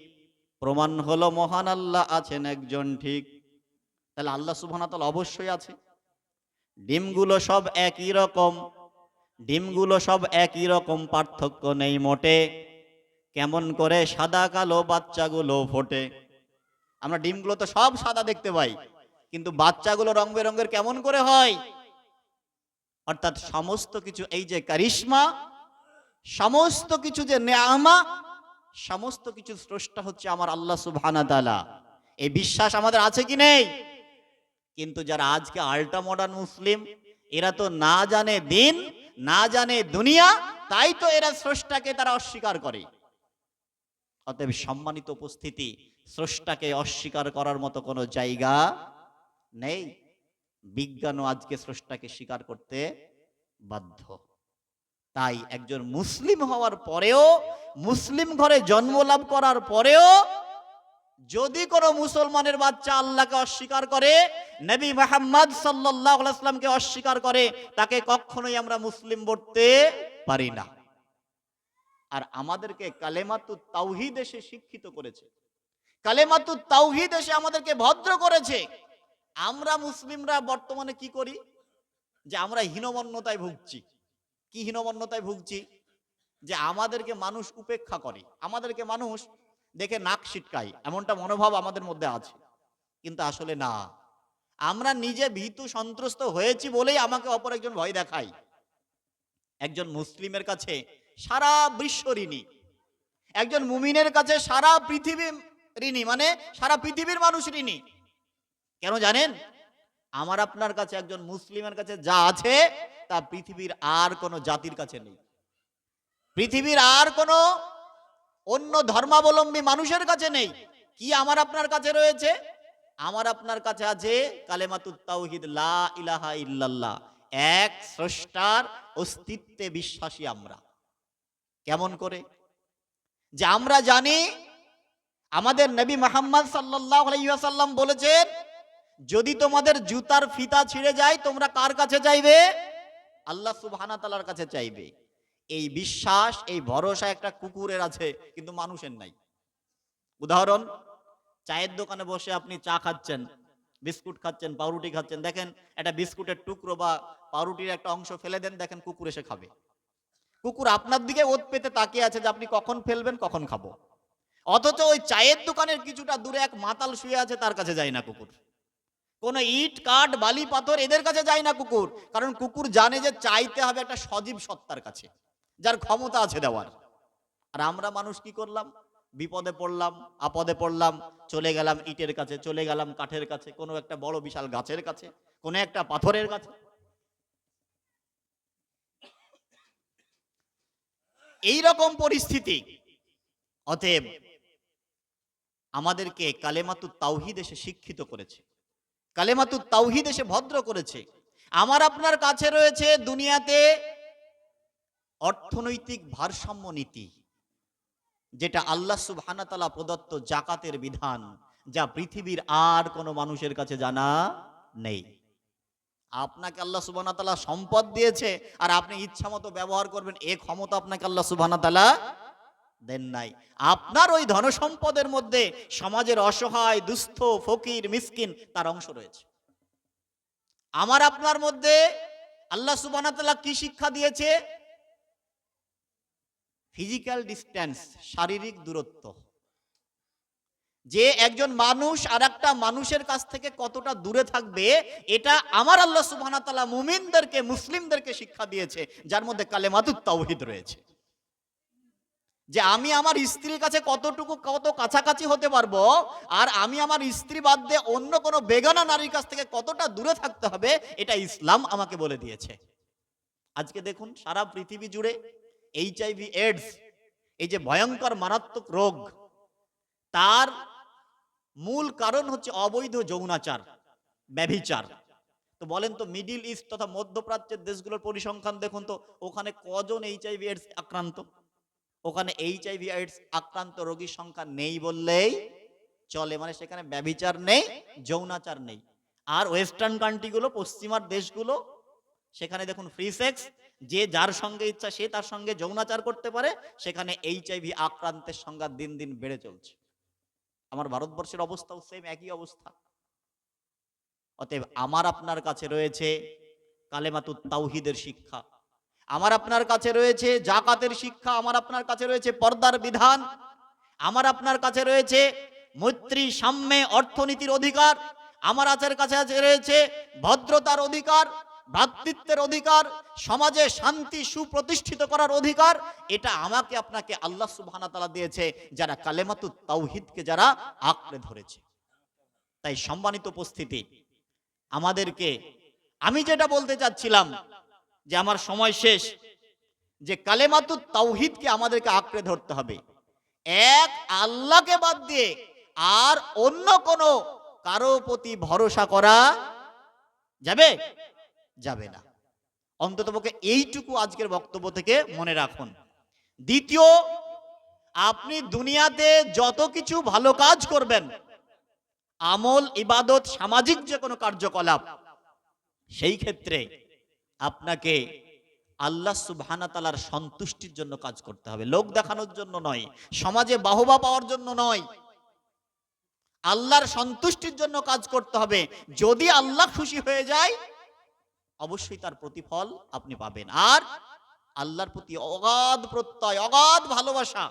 প্রমাণ হলো মহান আল্লাহ আছেন একজন ঠিক। তাহলে আল্লাহ সুবহানাহু ওয়া তাআলা অবশ্যই আছে। ডিমগুলো সব একই রকম, ডিমগুলো সব একই রকম, পার্থক্য নেই মোটে, কেমন করে সাদা কালো বাচ্চাগুলো ফোটে। আমরা ডিমগুলো তো সব সাদা দেখতে পাই, কিন্তু বাচ্চাগুলো রং বেরঙের কেমন করে হয়? অর্থাৎ সমস্ত কিছু, এই যে কারিশমা, সমস্ত কিছু যে নেয়ামা, সমস্ত কিছু স্রষ্টা হচ্ছে আমার আল্লাহ সুবহানাহু ওয়া তাআলা। এই বিশ্বাস আমাদের আছে কি নেই? কিন্তু যারা আজকে আল্ট্রা মডার্ন মুসলিম, এরা তো না জানে দিন, না জানে দুনিয়া, তাই তো এরা স্রষ্টাকে তারা অস্বীকার করে। অতএব সম্মানিত উপস্থিতি, স্রষ্টাকে অস্বীকার করার মতো কোনো জায়গা নেই। বিজ্ঞানও আজকে স্রষ্টাকে স্বীকার করতে বাধ্য। তাই একজন মুসলিম হওয়ার পরেও, মুসলিম ঘরে জন্ম লাভ করার পরেও যদি কোনো মুসলমানের বাচ্চা আল্লাহকে অস্বীকার করে, নবী মুহাম্মদ সাল্লাল্লাহু আলাইহি ওয়াসাল্লামকে অস্বীকার করে, তাকে কখনোই আমরা মুসলিম বলতে পারি না। আর আমাদেরকে কালেমাতুত তাওহীদ এসে শিক্ষিত করেছে, কালেমাতুত তাওহীদ এসে আমাদেরকে ভদ্র করেছে। আমরা মুসলিমরা বর্তমানে কি করি? যে আমরা হীনমন্যতায় ভুগছি। কি হীনমন্যতায় ভুগছি? যে আমাদেরকে মানুষ উপেক্ষা করে, আমাদেরকে মানুষ দেখে নাক সিটকায়, এমনটা মনোভাব আমাদের মধ্যে আছে। কিন্তু আসলে না, আমরা নিজে ভীতু সন্ত্রস্ত হয়েছি বলেই আমাকে অপর একজন ভয় দেখায়। একজন মুসলিমের কাছে সারা বিশ্ব ঋণী, একজন মুমিনের কাছে সারা পৃথিবী ঋণী, মানে সারা পৃথিবীর মানুষ ঋণী। কেন জানেন? আমার আপনার কাছে, একজন মুসলিমের কাছে যা আছে তা পৃথিবীর আর কোনো জাতির কাছে নেই, পৃথিবীর আর কোনো অন্য ধর্মাবলম্বী মানুষের কাছে নেই। কি আমার আপনার কাছে রয়েছে? আমার আপনার কাছে আছে কালেমাতুত তাওহীদ, লা ইলাহা ইল্লাল্লাহ, এক স্রষ্টার অস্তিত্বে বিশ্বাসী আমরা। কেমন করে? যে আমরা জানি আমাদের নবী মুহাম্মদ সাল্লাল্লাহু আলাইহি ওয়াসাল্লাম বলেছেন, যদি তোমাদের জুতার ফিতা ছিঁড়ে যায় তোমরা কার কাছে চাইবে? আল্লাহ সুবহানাহু ওয়া তাআলার কাছে চাইবে। এই বিশ্বাস, এই ভরসা একটা কুকুরের আছে, কিন্তু মানুষের নাই। উদাহরণ, চায়ের দোকানে বসে আপনি চা খাচ্ছেন, বিস্কুট খাচ্ছেন, পাউরুটি খাচ্ছেন, দেখেন একটা বিস্কুটের টুকরো বা পাউরুটির একটা অংশ ফেলে দেন, দেখেন কুকুর এসে খাবে। কুকুর আপনার দিকে ওত পেতে তাকিয়ে আছে যে আপনি কখন ফেলবেন, কখন খাবো। অথচ ওই চায়ের দোকানের কিছুটা দূরে এক মাতাল শুয়ে আছে, তার কাছে যায় না কুকুর। কোনো ইট কাঠ বালি পাথর এদের কাছে যায় না কুকুর, কারণ কুকুর জানে যে চাইতে হবে একটা সজীব সত্তার কাছে, যার ক্ষমতা আছে দেওয়ার। আর আমরা মানুষ কি করলাম? বিপদে পড়লাম, আপদে পড়লাম, চলে গেলাম ইটের কাছে, চলে গেলাম কাঠের কাছে, কোনো একটা বড় বিশাল গাছের কাছে, কোনো একটা পাথরের কাছে। এই রকম পরিস্থিতি। অতএব আমাদেরকে কালেমাতুত তাওহীদ এসে শিক্ষিত করেছে, কালেমাতুত তাওহীদ এসে ভদ্র করেছে। আমার আপনার কাছে রয়েছে দুনিয়াতে অর্থনৈতিক ভারসাম্য নীতি, যেটা আল্লাহ সুবহানাহু ওয়া তাআলা প্রদত্ত যাকাতের বিধান, যা পৃথিবীর আর কোনো মানুষের কাছে জানা নেই। আপনাকে আল্লাহ সুবহানাহু ওয়া তাআলা সম্পদ দিয়েছে, আর আপনি ইচ্ছা মতো ব্যবহার করবেন, এ ক্ষমতা আপনাকে আল্লাহ সুবহানাহু ওয়া তাআলা দেন নাই। আপনার ওই ধন সম্পদের মধ্যে সমাজের অসহায়, দুস্থ, ফকির, মিসকিন তার অংশ রয়েছে। আমার আপনার মধ্যে আল্লাহ সুবহানাহু ওয়া তাআলা কি শিক্ষা দিয়েছে? ফিজিক্যাল ডিস্টেন্স, শারীরিক দূরত্ব। যে একজন মানুষ আর একটা মানুষের কাছ থেকে কতটা দূরে থাকবে, এটা আমার আল্লাহ সুবহানাহু ওয়া তাআলা মুমিনদেরকে, মুসলিমদেরকে শিক্ষা দিয়েছে, যার মধ্যে কালেমাতুত তাওহীদ রয়েছে। যে আমি আমার স্ত্রীর কাছে কত কাছাকাছি হতে পারবো, আর আমি আমার স্ত্রী বাদ দিয়ে অন্য কোনো বেগানা নারীর কাছ থেকে কতটা দূরে থাকতে হবে, এটা ইসলাম আমাকে বলে দিয়েছে। আজকে দেখুন সারা পৃথিবী জুড়ে এইচআইভি এইডস, এই যে ভয়ঙ্কর মারাত্মক রোগ, তার মূল কারণ হচ্ছে অবৈধ যৌনাচার, ব্যভিচার। তো বলেন তো, মিডিল ইস্ট তথা মধ্যপ্রাচ্যের দেশগুলোর পরিসংখ্যান দেখুন তো, ওখানে কজন এইচআইভি এইডস আক্রান্ত? ওখানে এইচআইভি এইডস আক্রান্ত রোগীর সংখ্যা নেই বললেই চলে, মানে সেখানে ব্যভিচার নেই, যৌনাচার নেই। আর ওয়েস্টার্ন কান্ট্রিগুলো, পশ্চিমার দেশগুলো, সেখানে দেখুন ফ্রি সেক্স, যে যার সঙ্গে ইচ্ছা সে তার সঙ্গে যৌনাচার করতে পারে, সেখানে এইচআইভি আক্রান্তের সংখ্যা দিন দিন বেড়ে চলছে। আমার ভারতবর্ষের অবস্থাও সেম, একই অবস্থা। অতএব আমার আপনার কাছে রয়েছে কালেমাতুত তাওহীদের শিক্ষা, আমার আপনার কাছে রয়েছে যাকাতের শিক্ষা, আমার আপনার কাছে রয়েছে পর্দার বিধান, আমার আপনার কাছে রয়েছে মৈত্রী, সাম্যে, অর্থনীতির অধিকার, আমার কাছে রয়েছে ভদ্রতার অধিকার, ভ্রাতৃত্বের অধিকার, সমাজে শান্তি সুপ্রতিষ্ঠিত করার অধিকার। এটা আমাকে আপনাকে আল্লাহ সুবহানাহু ওয়া তাআলা দিয়েছে, যারা কালেমাতুত তাওহীদকে যারা আঁকড়ে ধরেছে। তাই সম্মানিত উপস্থিতি, আমাদেরকে, আমি যেটা বলতে চাচ্ছিলাম, যে আমার সময় শেষ, যে কালেমাতুত তাওহীদকে আমাদেরকে আঁকড়ে ধরতে হবে। এক আল্লাহকে বাদ দিয়ে আর অন্য কোনো কারো প্রতি ভরসা করা যাবে যাবে না। অন্ততপক্ষে এইটুকু আজকের বক্তব্য থেকে মনে রাখুন। দ্বিতীয়, আপনি দুনিয়াতে যত কিছু ভালো কাজ করবেন, আমল, ইবাদত, সামাজিক যে কোনো কার্যকলাপ, সেই ক্ষেত্রে আপনাকে আল্লাহ সুবহানাহু ওয়া তাআলার সন্তুষ্টির জন্য কাজ করতে হবে, লোক দেখানোর জন্য নয়, সমাজে বাহবা পাওয়ার জন্য নয়, আল্লাহর সন্তুষ্টির জন্য কাজ করতে হবে। যদি আল্লাহ খুশি হয়ে যায়, অবশ্যই তার প্রতিফল আপনি পাবেন। আর আল্লাহর প্রতি অগাধ প্রত্যয়, অগাধ ভালোবাসা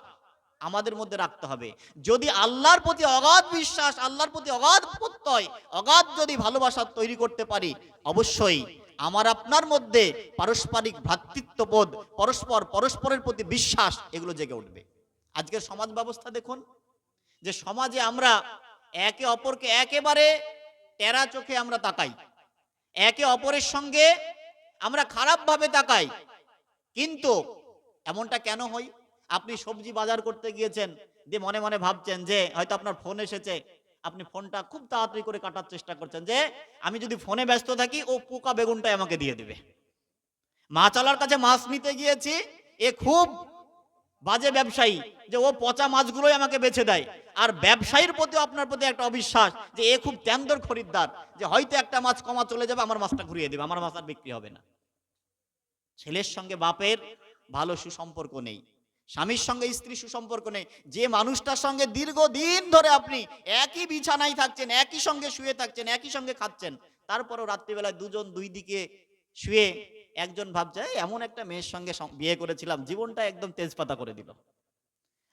আমাদের মধ্যে রাখতে হবে। যদি আল্লাহর প্রতি অগাধ বিশ্বাস, আল্লাহর প্রতি অগাধ প্রত্যয়, অগাধ যদি ভালোবাসা তৈরি করতে পারি, অবশ্যই আমার আপনার মধ্যে পারস্পরিক ভ্রাতৃত্ববোধ, পরস্পরের প্রতি বিশ্বাস, এগুলো জেগে উঠবে। আজকের সমাজ ব্যবস্থা দেখুন, যে সমাজে আমরা একে অপরকে একেবারে টেরা চোখে আমরা তাকাই, একে অপরের সঙ্গে আমরা খারাপভাবে তাকাই। কিন্তু এমনটা কেন হয়? আপনি সবজি বাজার করতে গিয়েছেন, যে মনে মনে ভাবছেন যে হয়তো আপনার ফোন এসেছে, আপনি ফোনটা খুব তাড়াতাড়ি করে কাটার চেষ্টা করছেন, যে আমি যদি ফোনে ব্যস্ত থাকি, ও পোকা বেগুনটাই আমাকে দিয়ে দেবে। মাছওয়ালার কাছে মাছ নিতে গিয়েছি, এ খুব বাজে ব্যবসায়ী, যে ও পচা মাছগুলোই আমাকে বেছে দেয়। আর ব্যবসায়ীর প্রতি আপনার প্রতি একটা অবিশ্বাস, যে এ খুব তেন্দর খরিদ্দার, যে হয়তো একটা মাছ কমা চলে যাবে, আমার মাছটা ঘুরিয়ে দেবে, আমার মাছ আর বিক্রি হবে না। ছেলের সঙ্গে বাপের ভালো সুসম্পর্ক নেই, স্বামীর সঙ্গে স্ত্রী সুসম্পর্ক নেই। যে মানুষটার সঙ্গে দীর্ঘদিন ধরে আপনি একই বিছানায় থাকছেন, একই সঙ্গে শুয়ে থাকছেন, একই সঙ্গে খাচ্ছেন, তারপরও রাত্রিবেলায় দুজন দুই দিকে শুয়ে একজন ভাবছে এমন একটা মেয়ের সঙ্গে বিয়ে করেছিলাম, জীবনটা একদম তেজপাতা করে দিল।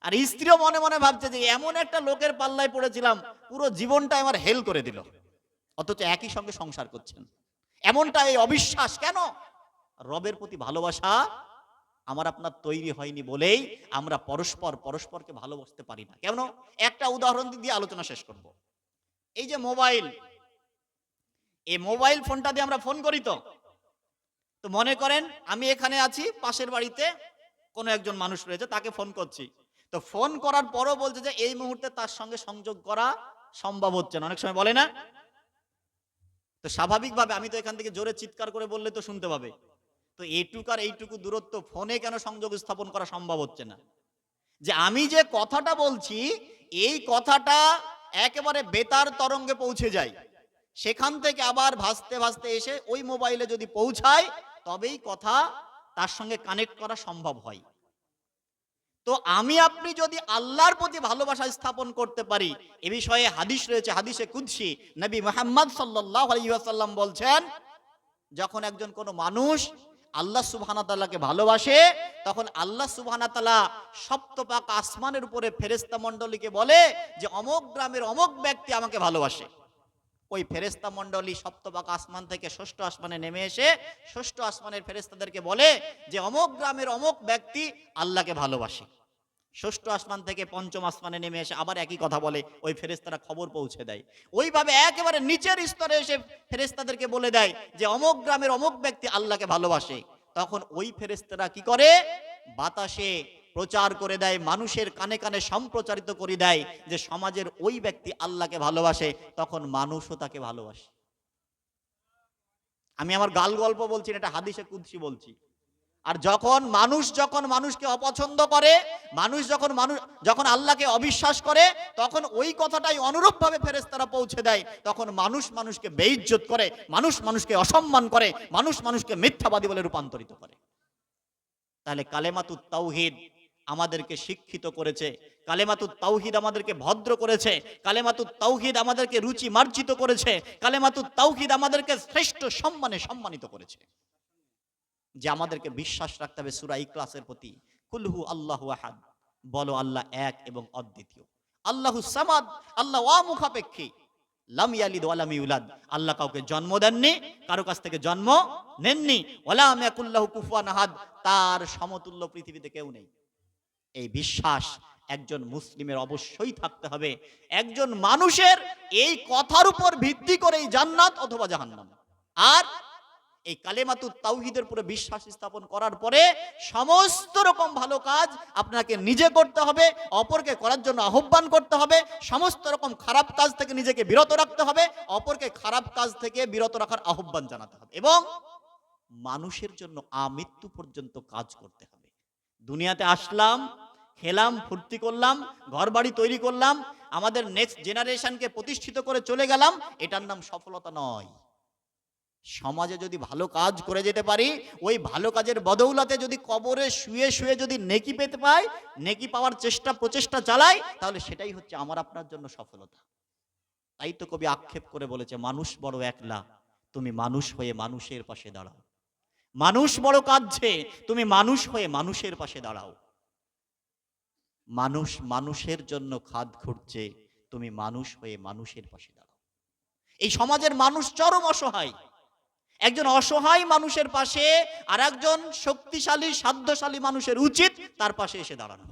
আর স্ত্রীও মনে মনে ভাবছে যে এমন একটা লোকের পাল্লায় পড়েছিলাম, পুরো জীবনটা আমার হেল করে দিল। অথচ একই সঙ্গে সংসার করছেন। এমনটা এই অবিশ্বাস কেন? রবের প্রতি ভালোবাসা আমার আপনার তৈরি হয়নি বলেই আমরা পরস্পরকে ভালোবাসতে পারি না। কেন? একটা উদাহরণ দিয়ে আলোচনা শেষ করব। এই যে মোবাইল, এই মোবাইল ফোনটা দিয়ে আমরা ফোন করি তো মনে করেন আমি এখানে আছি, পাশের বাড়িতে কোনো একজন মানুষ রয়েছে, তাকে ফোন করছি। তো ফোন করার পরও বলছে যে এই মুহূর্তে তার সঙ্গে সংযোগ করা সম্ভব হচ্ছে না। অনেক সময় বলে না? তো স্বাভাবিকভাবে আমি তো এখান থেকে জোরে চিৎকার করে বললে তো শুনতে পাবে। তো এইটুকু আর এইটুকু দূরত্ব ফোনে কেন সংযোগ স্থাপন করা সম্ভব হচ্ছে না? যে আমি যে কথাটা বলছি এই কথাটা একেবারে বেতার তরঙ্গে পৌঁছে যায়, সেখান থেকে আবার ভাসতে ভাসতে এসে ওই মোবাইলে যদি পৌঁছায় তবেই কথা তার সঙ্গে কানেক্ট করা সম্ভব হয়। তো আমি আপনি যদি আল্লাহর প্রতি ভালোবাসা স্থাপন করতে পারি, এ বিষয়ে হাদিস রয়েছে, হাদিসে কুদসি, নবী মুহাম্মদ সাল্লাল্লাহু আলাইহি ওয়াসাল্লাম বলছেন, যখন একজন কোনো মানুষ আল্লাহ সুবহানাহু ওয়া তাআলাকে ভালোবাসে তখন আল্লাহ সুবহানাহু ওয়া তাআলা সপ্তপাক আসমানের উপরে ফেরেশতা মণ্ডলীকে বলে যে অমুক গ্রামের অমুক ব্যক্তি আমাকে ভালোবাসে। ওই ফেরেশতা মণ্ডলী সপ্তপাক আসমান থেকে ষষ্ঠ আসমানে নেমে এসে ষষ্ঠ আসমানের ফেরেশতাদেরকে বলে যে অমুক গ্রামের অমুক ব্যক্তি আল্লাহকে ভালোবাসে। ষষ্ঠ আসমান থেকে পঞ্চম আসমানে নেমে এসে আবার একই কথা বলে, ওই ফেরেশতারা খবর পৌঁছে দেয়। ওইভাবে একেবারে নিচের স্তরে এসে ফেরেশতাদেরকে বলে দেয় যে অমুক গ্রামের অমুক ব্যক্তি আল্লাহকে ভালোবাসে। তখন ওই ফেরেশতারা কি করে? বাতাসে প্রচার করে দেয়, মানুষের কানে কানে সম্প্রচারিত করে দেয় যে সমাজের ওই ব্যক্তি আল্লাহকে ভালোবাসে। তখন মানুষও তাকে ভালোবাসে। আমি আমার গাল গল্প বলছি না, এটা হাদিসে কুদসি বলছি। আর যখন মানুষকে অপছন্দ করে, যখন আল্লাহকে অবিশ্বাস করে, তখন ওই কথাটাই অনুরূপভাবে ফেরেশতারা পৌঁছে দেয়। তখন মানুষকে বেইজ্জত করে, মানুষকে অসম্মান করে, মানুষকে মিথ্যাবাদী বলে রূপান্তরিত করে। তাহলে কালেমাতুত তাওহীদ আমাদেরকে শিক্ষিত করেছে, কালেমাতুত তাওহীদ আমাদেরকে ভদ্র করেছে, কালেমাতুত তাওহীদ আমাদেরকে রুচি মার্জিত করেছে, কালেমাতুত তাওহীদ আমাদেরকে শ্রেষ্ঠ সম্মানে সম্মানিত করেছে। যে আমাদেরকে বিশ্বাস রাখতে হবে সূরা ইখলাসের প্রতি, কুলহু আল্লাহু আহাদ, বলো আল্লাহ এক এবং অদ্বিতীয়। আল্লাহুস সামাদ, আল্লাহ অমুখাপেক্ষী। লাম ইয়ালিদ ওয়া লাম ইউলাদ, আল্লাহ কাউকে জন্ম দেননি, কারো কাছ থেকে জন্ম নেননি। ওয়া লাম ইয়াকুল্লাহু কুফুয়ান আহাদ, তার সমতুল্য পৃথিবীতে কেউ নেই। এই বিশ্বাস একজন মুসলিমের অবশ্যই থাকতে হবে। একজন মানুষের এই কথার উপর ভিত্তি করেই জান্নাত অথবা জাহান্নাম। আর এই কালেমাতুত তাওহীদের উপরে বিশ্বাস স্থাপন করার পরে সমস্ত রকম ভালো কাজ আপনাকে নিজে করতে হবে, অপরকে করার জন্য আহ্বান করতে হবে। সমস্ত রকম খারাপ কাজ থেকে নিজেকে বিরত রাখতে হবে, অপরকে খারাপ কাজ থেকে বিরত রাখার আহ্বান জানাতে হবে, এবং মানুষের জন্য আমৃত্যু পর্যন্ত কাজ করতে হবে। দুনিয়াতে আসলাম, খেলাম, ফুর্তি করলাম, ঘর বাড়ি তৈরি করলাম, আমাদের নেক্সট জেনারেশনকে প্রতিষ্ঠিত করে চলে গেলাম, এটার নাম সফলতা নয়। সমাজে যদি ভালো কাজ করে যেতে পারি, ওই ভালো কাজের বদৌলতে যদি কবরে শুয়ে শুয়ে যদি নেকি পেতে পাই, নেকি পাওয়ার প্রচেষ্টা চালাই, তাহলে সেটাই হচ্ছে আমার আপনার জন্য সফলতা। তাই তো কবি আক্ষেপ করে বলেছে, মানুষ বড় একলা, তুমি মানুষ হয়ে মানুষের পাশে দাঁড়াও। মানুষ বড় কাঁদছে, তুমি মানুষ হয়ে মানুষের পাশে দাঁড়াও। মানুষ মানুষের জন্য খাদ খুঁড়ছে, তুমি মানুষ হয়ে মানুষের পাশে দাঁড়াও। এই সমাজের মানুষ চরম অসহায়। একজন অসহায় মানুষের পাশে আর একজন শক্তিশালী সাধ্যশালী মানুষের উচিত তার পাশে এসে দাঁড়ানো।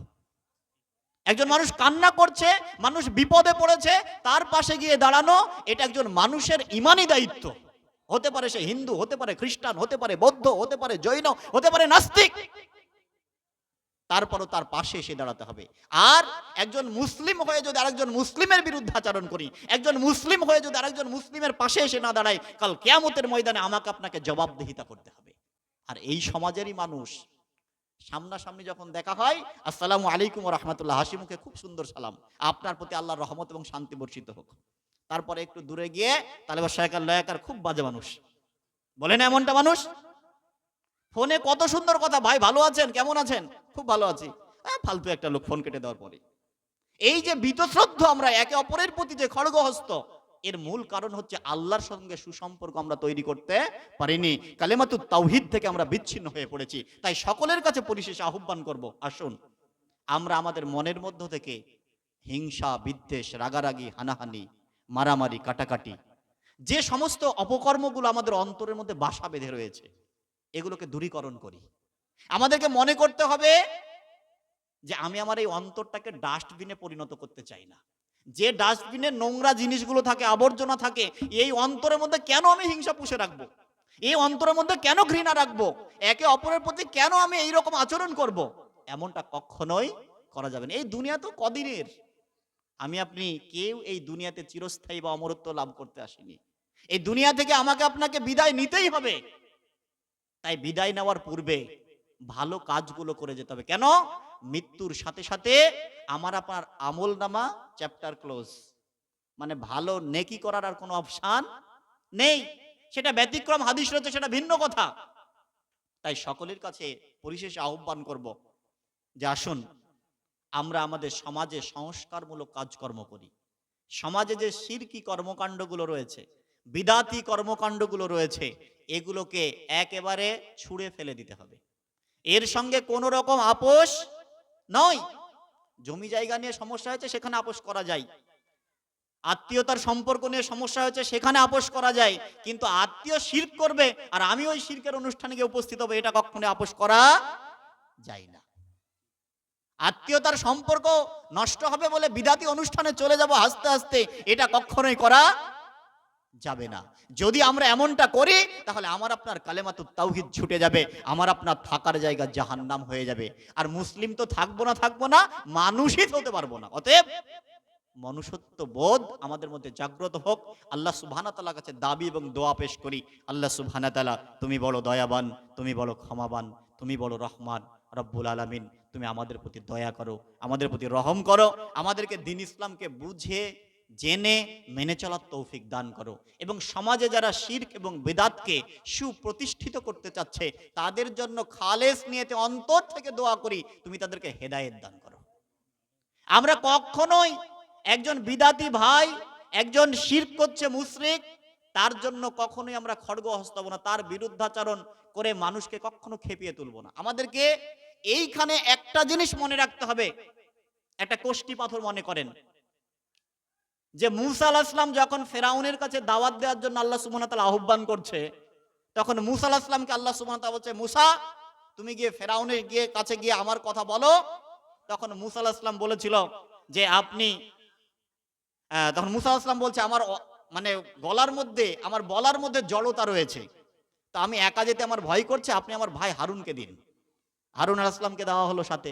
একজন মানুষ কান্না করছে, মানুষ বিপদে পড়েছে, তার পাশে গিয়ে দাঁড়ানো, এটা একজন মানুষের ঈমানি দায়িত্ব। হতে পারে সে হিন্দু, হতে পারে খ্রিস্টান, হতে পারে বৌদ্ধ, হতে পারে জৈন, হতে পারে নাস্তিক, তারপরও তার পাশে এসে দাঁড়াতে হবে। আর একজন মুসলিম হয়ে যদি আরেকজন মুসলিমের বিরুদ্ধে আচরণ করি, একজন মুসলিম হয়ে যদি আরেকজন মুসলিমের পাশে এসে না দাঁড়ায়, কাল কিয়ামতের ময়দানে আমাকে আপনাকে জবাবদিহিতা করতে হবে। আর এই সমাজেরই মানুষ সামনাসামনি যখন দেখা হয়, আসসালামু আলাইকুম ওয়া রাহমাতুল্লাহ, হাসি মুখে খুব সুন্দর সালাম, আপনার প্রতি আল্লাহর রহমত এবং শান্তি বর্ষিত হোক। তারপরে একটু দূরে গিয়ে তালেবা শায়কার লয়াকার, খুব বাজে মানুষ। বলেন এমনটা মানুষ? ফোনে কত সুন্দর কথা, ভাই ভালো আছেন, কেমন আছেন, খুব ভালো আছি, ফালতু একটা লোক ফোন কেটে দেওয়ার পরে। এই যে বীতশ্রদ্ধ আমরা একে অপরের প্রতি যে খড়গহস্ত, এর মূল কারণ হচ্ছে আল্লাহর সঙ্গে সুসম্পর্ক আমরা তৈরি করতে পারিনি। কালেমাতুত তাওহীদ থেকে আমরা বিচ্ছিন্ন হয়ে পড়েছি। তাই সকলের কাছে পরিশেষে আহ্বান করব, আসুন আমরা আমাদের মনের মধ্য থেকে হিংসা, বিদ্বেষ, রাগারাগি, হানাহানি, মারামারি, কাটাকাটি, যে সমস্ত অপকর্মগুলো আমাদের অন্তরের মধ্যে বাসা বেঁধে রয়েছে, এগুলোকে দূরীকরণ করি। আমাদেরকে মনে করতে হবে যে আমি আমার এই অন্তরটাকে ডাস্টবিনে পরিণত করতে চাই না। যে ডাস্টবিনে নোংরা জিনিসগুলো থাকে, আবর্জনা থাকে, এই অন্তরের মধ্যে কেন আমি হিংসা পুষে রাখবো? এই অন্তরের মধ্যে কেন ঘৃণা রাখবো? একে অপরের প্রতি কেন আমি এইরকম আচরণ করব? এমনটা কখনোই করা যাবে না। এই দুনিয়া তো কদিনের। আমি আপনি কেউ এই দুনিয়াতে চিরস্থায়ী বা অমরত্ব লাভ করতে আসিনি। এই দুনিয়া থেকে আমাকে আপনাকে বিদায় নিতেই হবে। তাই বিদায় নেওয়ার পূর্বে ভালো কাজগুলো করে যেতে হবে। কেন? মৃত্যুর সাথে সাথে আমার আপনার আমল নামা চ্যাপ্টার ক্লোজ। মানে ভালো নেকি করার আর কোনো অপশন নেই। সেটা ব্যতিক্রম হাদিস রয়েছে, সেটা ভিন্ন কথা। তাই সকলের কাছে পরিশেষে আহ্বান করব যে আসুন আমরা আমাদের সমাজে সংস্কারমূলক কাজকর্ম করি। সমাজে যে শিরকি কর্মকাণ্ডগুলো রয়েছে, বিদাতি কর্মকাণ্ডগুলো রয়েছে, এগুলোকে একেবারে ছুঁড়ে ফেলে দিতে হবে। এর সঙ্গে কোনো রকম আপোষ নয়। জমি জায়গা নিয়ে সমস্যা হয়েছে, সেখানে আপোষ করা যায়। আত্মীয়তার সম্পর্ক নিয়ে সমস্যা হয়েছে, সেখানে আপোষ করা যায়। কিন্তু আত্মীয় শিরক করবে আর আমি ওই শিরকের অনুষ্ঠানে গিয়ে উপস্থিত হবো, এটা কখনো আপোষ করা যায় না। আত্মীয়তার সম্পর্ক নষ্ট হবে বলে বিদাতি অনুষ্ঠানে চলে যাব হাসতে হাসতে, এটা কখনোই করা যাবে না। যদি আমরা এমনটা করি তাহলে আমার আপনার কালেমাতুত তাওহীদ ছুটে যাবে, আমার আপনার থাকার জায়গা জাহান্নাম হয়ে যাবে। আর মুসলিম তো থাকবো না, মানুষই হতে পারবো না। অতএব মনুষ্যত্ব বোধ আমাদের মধ্যে জাগ্রত হোক। আল্লাহ সুবহানাহু ওয়া তাআলার কাছে দাবি এবং দোয়া পেশ করি, আল্লাহ সুবহানাহু ওয়া তাআলা তুমি বড় দয়াবান, তুমি বড় ক্ষমাবান, তুমি বড় রহমান রব্বুল আলামিন। তুমি আমাদের প্রতি দয়া করো, আমাদের প্রতি রহম করো, আমাদেরকে দ্বীন ইসলামকে বুঝে জেনে মেনে চলার তৌফিক দান করো। এবং সমাজে যারা শিরক এবং বিদআতকে সুপ্রতিষ্ঠিত করতে চাচ্ছে তাদের জন্য খালেস নিয়তে অন্তর থেকে দোয়া করি, তুমি তাদেরকে হেদায়েত দান করো। আমরা কখনোই একজন বিদাতি ভাই, একজন শিরক করছে মুশরিক, তার জন্য কখনোই আমরা খড়গ হস্তাবো না, তার বিরুদ্ধাচরণ করে মানুষকে কখনো খেপিয়ে তুলবো না। আমাদেরকে এইখানে একটা জিনিস মনে রাখতে হবে, একটা কোষ্টি পাথর মনে করেন যে মূসা আলাইহিস সালাম যখন ফেরাউনের কাছে দাওয়াত দেওয়ার জন্য আল্লাহ সুবহানাহু ওয়া তাআলা আহ্বান করছে, তখন মূসা আলাইহিস সালামকে আল্লাহ সুবহানাহু ওয়া তাআলা বলছে, মুসা তুমি গিয়ে ফেরাউনের কাছে গিয়ে আমার কথা বলো। তখন মূসা আলাইহিস সালাম বলেছিল যে আপনি তখন মূসা আলাইহিস সালাম বলছে আমার মানে গলার মধ্যে, আমার বলার মধ্যে জড়তা রয়েছে, তো আমি একা যেতে আমার ভয় করছে, আপনি আমার ভাই হারুনকে দিন। হারুন আলাইহিস সালামকে দেওয়া হলো সাথে।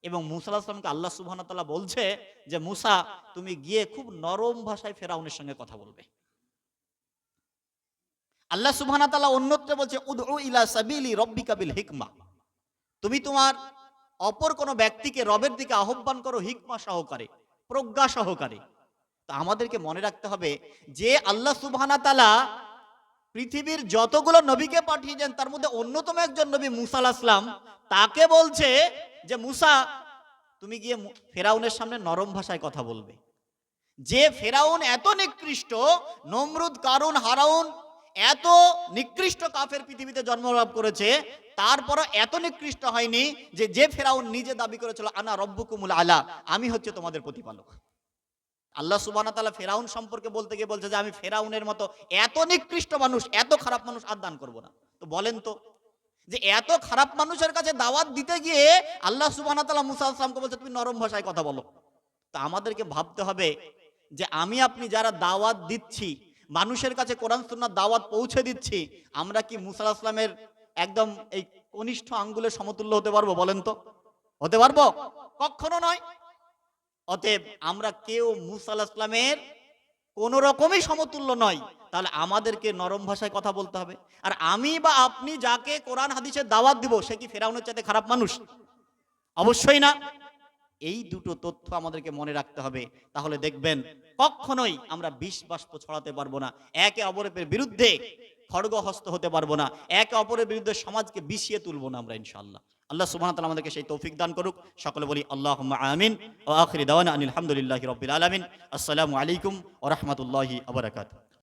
এবং মূসা আলাইহিস সালামকে আল্লাহ সুবহানাহু ওয়া তাআলা বলছে যে মূসা তুমি গিয়ে খুব নরম ভাষায় ফেরাউনের সঙ্গে কথা বলবে। আল্লাহ সুবহানাহু ওয়া তাআলা অন্যত্র বলছে উদউ ইলা সাবিলি রাব্বিকা বিল হিকমা, তুমি তোমার অপর কোন ব্যক্তিকে রবের দিকে আহ্বান করো হিকমা সহকারে, প্রজ্ঞা সহকারে। তো আমাদেরকে মনে রাখতে হবে যে আল্লাহ সুবহানাহু ওয়া তাআলা পৃথিবীর যতগুলো নবীকে পাঠিয়েছেন তার মধ্যে অন্যতম একজন নবী মূসা আলাইহিস সালাম, তাকে বলছে যে মূসা তুমি গিয়ে ফেরাউনের সামনে নরম ভাষায় কথা বলবে। যে ফেরাউন এত নিকৃষ্ট, নমরুদ, কারুন, হারাউন এত নিকৃষ্ট কাফের পৃথিবীতে জন্মলাভ করেছে, তারপর এত নিকৃষ্ট হয়নি যে ফেরাউন নিজে দাবি করেছিল আনা রব্বুকুমুল আলা, আমি হচ্ছে তোমাদের প্রতিপালক। আল্লাহ সুবহানাহু ওয়া তাআলা ফেরাউন সম্পর্কে বলতে গিয়ে বলছে যে আমি ফেরাউনের মতো এত নিকৃষ্ট মানুষ, এত খারাপ মানুষ আর দান করব না। তো বলেন তো যে এত খারাপ মানুষের কাছে দাওয়াত দিতে গিয়ে আল্লাহ সুবহানাহু ওয়া তাআলা মূসা আলাইহিস সালামকে বলছে তুমি নরম ভাষায় কথা বলো। তো আমাদেরকে ভাবতে হবে যে আমি আপনি যারা দাওয়াত দিচ্ছি, মানুষের কাছে কোরআন সুন্নাহর দাওয়াত পৌঁছে দিচ্ছি, আমরা কি মূসা আলাইহিস সালামের একদম এই কনিষ্ঠ আঙ্গুলের সমতুল্য হতে পারবো? বলেন তো হতে পারবো? কখনো নয়। অতএব আমরা কেউ মূসা আলাইহিস সালামের কোন রকমই সমতুল্য নয়। তাহলে আমাদেরকে নরম ভাষায় কথা বলতে হবে। আর আমি বা আপনি যাকে কোরআন হাদিসের দাওয়াত দিব, সে কি ফেরাউনের চাইতে খারাপ মানুষ? অবশ্যই না। এই দুটো তথ্য আমাদেরকে মনে রাখতে হবে। তাহলে দেখবেন কখনোই আমরা বিষ বাষ্প ছড়াতে পারবো না, একে অপরের বিরুদ্ধে খড়গহস্ত হতে পারবো না, একে অপরের বিরুদ্ধে সমাজকে বিষিয়ে তুলবো না আমরা ইনশাআল্লাহ। আল্লাহ সুবহানাহু ওয়া তাআলা আমাদেরকে সেই তৌফিক দান করুক। সকলে বলি আল্লাহুম্মা আমিন ওয়া আখিরি দাওয়ানা আনিল হামদুলিল্লাহি রাব্বিল আলামিন। আসসালামু আলাইকুম ওয়া রাহমাতুল্লাহি ওয়া বারাকাতুহু।